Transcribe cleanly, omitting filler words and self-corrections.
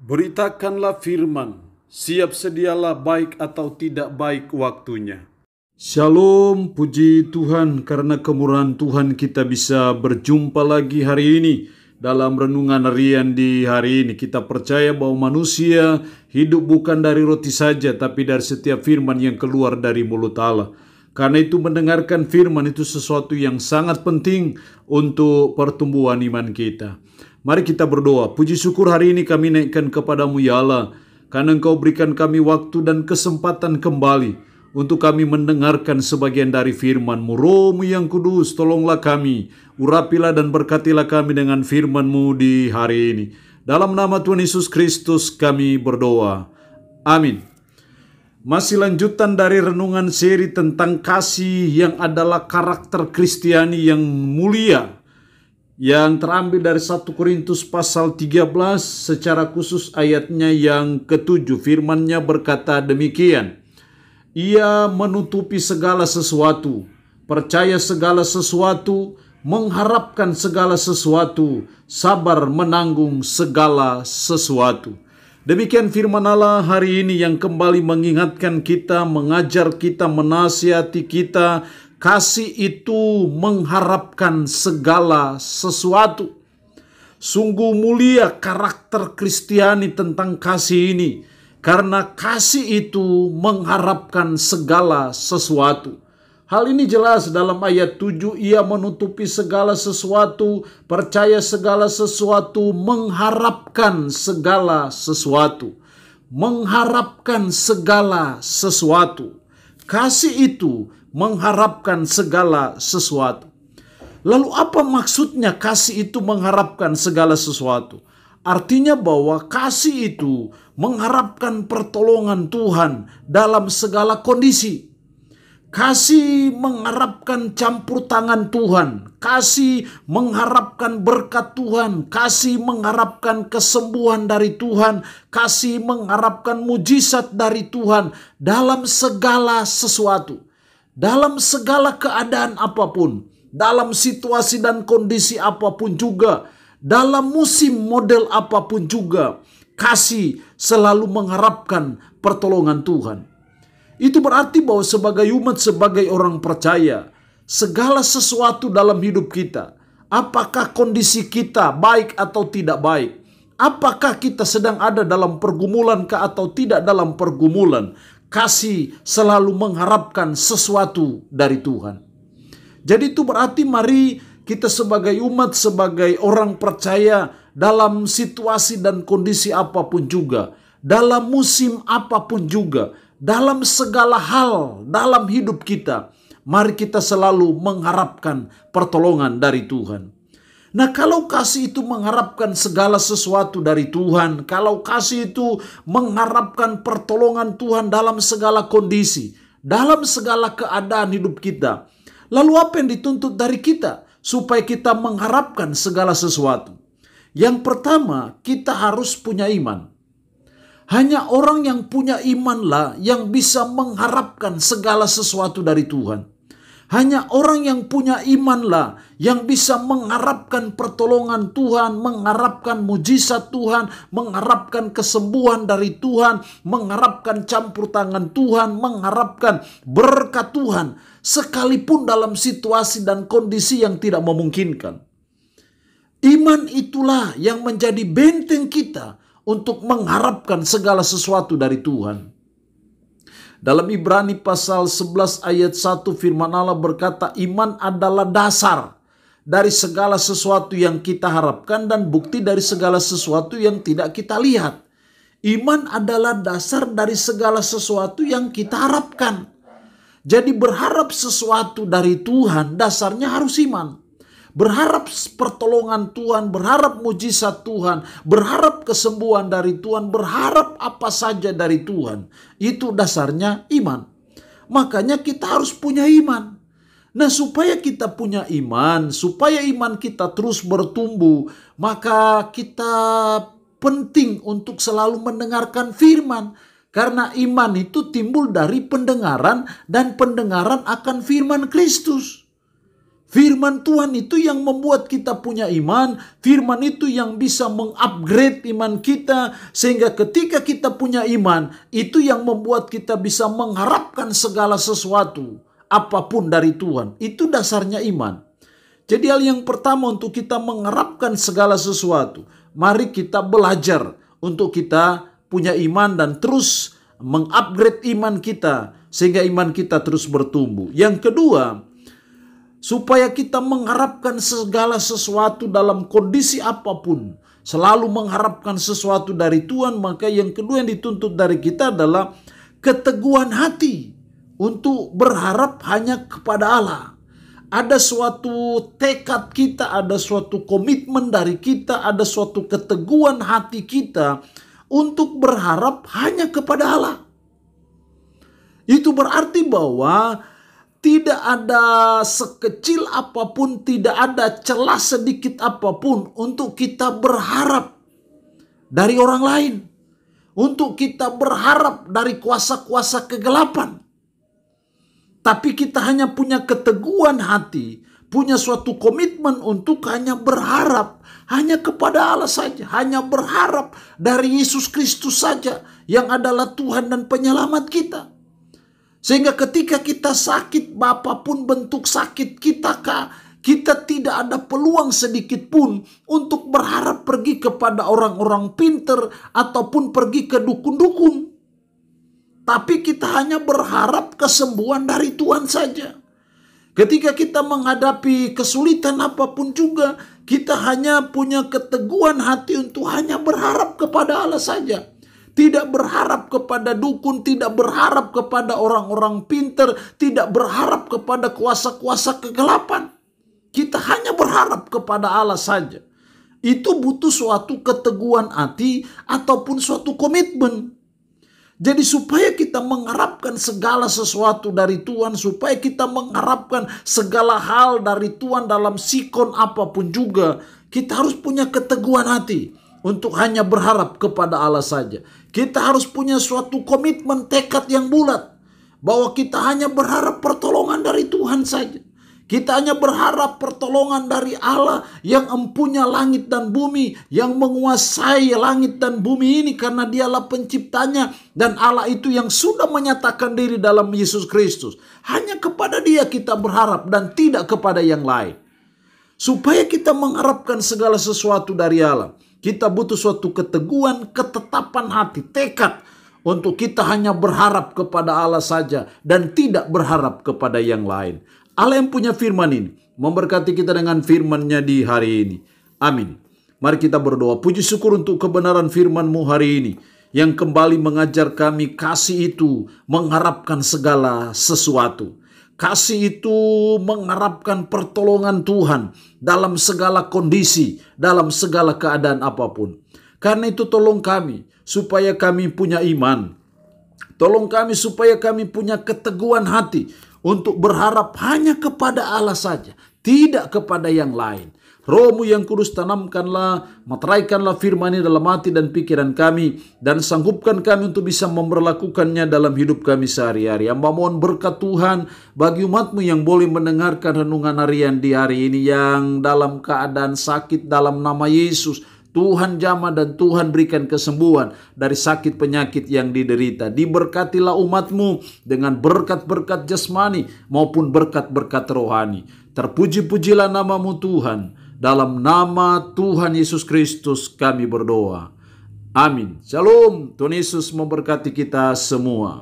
Beritakanlah firman, siap sedialah baik atau tidak baik waktunya. Shalom, puji Tuhan karena kemurahan Tuhan kita bisa berjumpa lagi hari ini. Dalam renungan harian di hari ini kita percaya bahwa manusia hidup bukan dari roti saja, tapi dari setiap firman yang keluar dari mulut Allah. Karena itu mendengarkan firman itu sesuatu yang sangat penting untuk pertumbuhan iman kita. Mari kita berdoa. Puji syukur hari ini kami naikkan kepadamu ya Allah, karena Engkau berikan kami waktu dan kesempatan kembali untuk kami mendengarkan sebagian dari firman-Mu. Roh-Mu yang kudus, tolonglah kami, urapilah dan berkatilah kami dengan firman-Mu di hari ini. Dalam nama Tuhan Yesus Kristus kami berdoa. Amin. Masih lanjutan dari renungan seri tentang kasih yang adalah karakter Kristiani yang mulia, yang terambil dari 1 Korintus pasal 13 secara khusus ayatnya yang ke-7. Firman-Nya berkata demikian, ia menutupi segala sesuatu, percaya segala sesuatu, mengharapkan segala sesuatu, sabar menanggung segala sesuatu. Demikian firman Allah hari ini yang kembali mengingatkan kita, mengajar kita, menasihati kita. Kasih itu mengharapkan segala sesuatu. Sungguh mulia karakter Kristiani tentang kasih ini, karena kasih itu mengharapkan segala sesuatu. Hal ini jelas dalam ayat 7, ia menutupi segala sesuatu, percaya segala sesuatu, mengharapkan segala sesuatu. Mengharapkan segala sesuatu. Kasih itu mengharapkan segala sesuatu. Lalu apa maksudnya kasih itu mengharapkan segala sesuatu? Artinya bahwa kasih itu mengharapkan pertolongan Tuhan dalam segala kondisi. Kasih mengharapkan campur tangan Tuhan. Kasih mengharapkan berkat Tuhan. Kasih mengharapkan kesembuhan dari Tuhan. Kasih mengharapkan mujizat dari Tuhan dalam segala sesuatu. Dalam segala keadaan apapun. Dalam situasi dan kondisi apapun juga. Dalam musim model apapun juga. Kasih selalu mengharapkan pertolongan Tuhan. Itu berarti bahwa sebagai umat, sebagai orang percaya, segala sesuatu dalam hidup kita, apakah kondisi kita baik atau tidak baik, apakah kita sedang ada dalam pergumulan atau tidak dalam pergumulan, kasih selalu mengharapkan sesuatu dari Tuhan. Jadi itu berarti mari kita sebagai umat, sebagai orang percaya, dalam situasi dan kondisi apapun juga, dalam musim apapun juga, dalam segala hal dalam hidup kita, mari kita selalu mengharapkan pertolongan dari Tuhan. Nah, kalau kasih itu mengharapkan segala sesuatu dari Tuhan, kalau kasih itu mengharapkan pertolongan Tuhan dalam segala kondisi, dalam segala keadaan hidup kita, lalu apa yang dituntut dari kita supaya kita mengharapkan segala sesuatu? Yang pertama, kita harus punya iman. Hanya orang yang punya imanlah yang bisa mengharapkan segala sesuatu dari Tuhan. Hanya orang yang punya imanlah yang bisa mengharapkan pertolongan Tuhan, mengharapkan mujizat Tuhan, mengharapkan kesembuhan dari Tuhan, mengharapkan campur tangan Tuhan, mengharapkan berkat Tuhan, sekalipun dalam situasi dan kondisi yang tidak memungkinkan. Iman itulah yang menjadi benteng kita untuk mengharapkan segala sesuatu dari Tuhan. Dalam Ibrani pasal 11 ayat 1 firman Allah berkata, iman adalah dasar dari segala sesuatu yang kita harapkan dan bukti dari segala sesuatu yang tidak kita lihat. Iman adalah dasar dari segala sesuatu yang kita harapkan. Jadi berharap sesuatu dari Tuhan dasarnya harus iman. Berharap pertolongan Tuhan, berharap mujizat Tuhan, berharap kesembuhan dari Tuhan, berharap apa saja dari Tuhan. Itu dasarnya iman. Makanya kita harus punya iman. Nah, supaya kita punya iman, supaya iman kita terus bertumbuh, maka kita penting untuk selalu mendengarkan firman. Karena iman itu timbul dari pendengaran dan pendengaran akan firman Kristus. Firman Tuhan itu yang membuat kita punya iman. Firman itu yang bisa mengupgrade iman kita. Sehingga ketika kita punya iman, itu yang membuat kita bisa mengharapkan segala sesuatu. Apapun dari Tuhan. Itu dasarnya iman. Jadi hal yang pertama untuk kita mengharapkan segala sesuatu. Mari kita belajar untuk kita punya iman dan terus mengupgrade iman kita. Sehingga iman kita terus bertumbuh. Yang kedua, supaya kita mengharapkan segala sesuatu dalam kondisi apapun. Selalu mengharapkan sesuatu dari Tuhan. Maka yang kedua yang dituntut dari kita adalah keteguhan hati. Untuk berharap hanya kepada Allah. Ada suatu tekad kita. Ada suatu komitmen dari kita. Ada suatu keteguhan hati kita. Untuk berharap hanya kepada Allah. Itu berarti bahwa tidak ada sekecil apapun, tidak ada celah sedikit apapun untuk kita berharap dari orang lain. Untuk kita berharap dari kuasa-kuasa kegelapan. Tapi kita hanya punya keteguhan hati, punya suatu komitmen untuk hanya berharap hanya kepada Allah saja. Hanya berharap dari Yesus Kristus saja yang adalah Tuhan dan penyelamat kita. Sehingga ketika kita sakit, apapun bentuk sakit kita, kita tidak ada peluang sedikit pun untuk berharap pergi kepada orang-orang pinter ataupun pergi ke dukun-dukun. Tapi kita hanya berharap kesembuhan dari Tuhan saja. Ketika kita menghadapi kesulitan apapun juga, kita hanya punya keteguhan hati untuk hanya berharap kepada Allah saja. Tidak berharap kepada dukun, tidak berharap kepada orang-orang pinter, tidak berharap kepada kuasa-kuasa kegelapan. Kita hanya berharap kepada Allah saja. Itu butuh suatu keteguhan hati ataupun suatu komitmen. Jadi supaya kita mengharapkan segala sesuatu dari Tuhan, supaya kita mengharapkan segala hal dari Tuhan dalam sikon apapun juga, kita harus punya keteguhan hati. Untuk hanya berharap kepada Allah saja. Kita harus punya suatu komitmen tekad yang bulat. Bahwa kita hanya berharap pertolongan dari Tuhan saja. Kita hanya berharap pertolongan dari Allah yang empunya langit dan bumi. Yang menguasai langit dan bumi ini karena dialah penciptanya. Dan Allah itu yang sudah menyatakan diri dalam Yesus Kristus. Hanya kepada Dia kita berharap dan tidak kepada yang lain. Supaya kita mengharapkan segala sesuatu dari Allah. Kita butuh suatu keteguhan, ketetapan hati, tekad untuk kita hanya berharap kepada Allah saja dan tidak berharap kepada yang lain. Allah yang punya firman ini memberkati kita dengan firman-Nya di hari ini. Amin. Mari kita berdoa. Puji syukur untuk kebenaran firman-Mu hari ini yang kembali mengajar kami kasih itu mengharapkan segala sesuatu. Kasih itu mengharapkan pertolongan Tuhan dalam segala kondisi, dalam segala keadaan apapun. Karena itu tolong kami supaya kami punya iman. Tolong kami supaya kami punya keteguhan hati untuk berharap hanya kepada Allah saja, tidak kepada yang lain. Roh-Mu yang kudus tanamkanlah, materaikanlah firman ini dalam hati dan pikiran kami, dan sanggupkan kami untuk bisa memperlakukannya dalam hidup kami sehari-hari. Hamba mohon berkat Tuhan bagi umat-Mu yang boleh mendengarkan renungan harian di hari ini, yang dalam keadaan sakit dalam nama Yesus. Tuhan jamah dan Tuhan berikan kesembuhan dari sakit penyakit yang diderita. Diberkatilah umat-Mu dengan berkat-berkat jasmani maupun berkat-berkat rohani. Terpuji-pujilah nama-Mu Tuhan. Dalam nama Tuhan Yesus Kristus kami berdoa. Amin. Shalom. Tuhan Yesus memberkati kita semua.